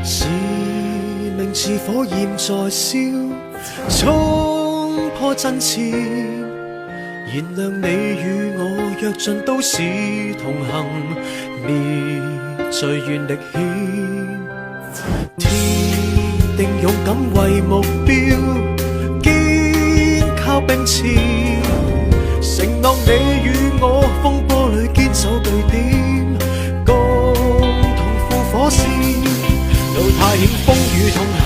使命似火焰在燒，衝破陣前。燃亮你與我，躍進都市同行，滅罪願力獻。天定勇敢為目標，肩靠並前。承諾你與我，風波裏堅守據點，共同赴火線。路太險，風雨同行，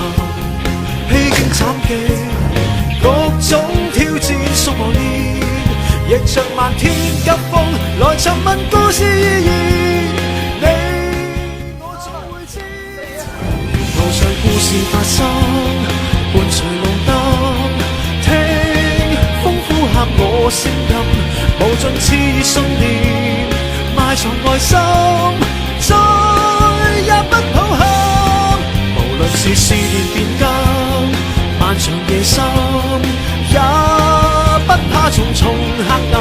披荊斬棘，各種挑戰宿磨練，逆着漫天急風來尋問故事意義。你我總會知，沿途上故事發生，伴隨路燈，聽風呼喊我聲音，無盡熾熱信念，埋藏內心，再也不抱憾。無論是試煉變更，漫長夜深，也不怕重重黑暗，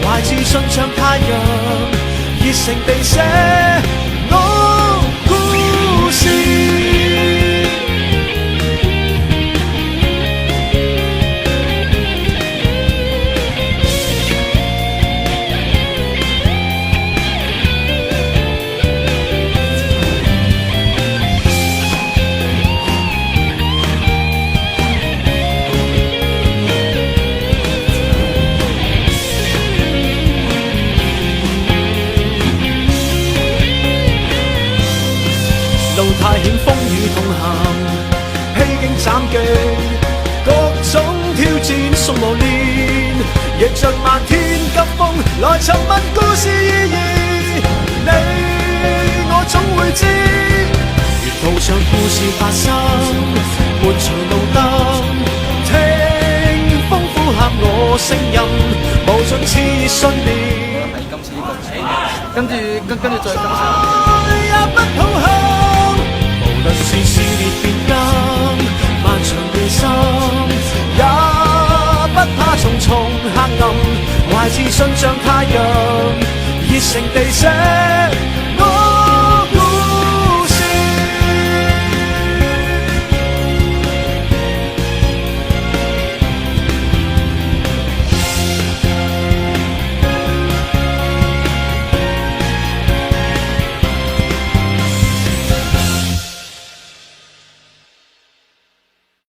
懷自信像太陽，熱誠地寫我故事。路太險，風雨同行，披荊斬棘，各種挑戰送磨練，逆着漫天急風來尋問故事意義。你我總會知，沿途上故事發生，伴隨路燈，聽風呼喊我聲音，無盡熾熱信念。喺今次呢個跟住再也不抱憾。無論是試煉變更，漫長夜深，也不怕重重黑暗，懷自信像太陽，熱誠地寫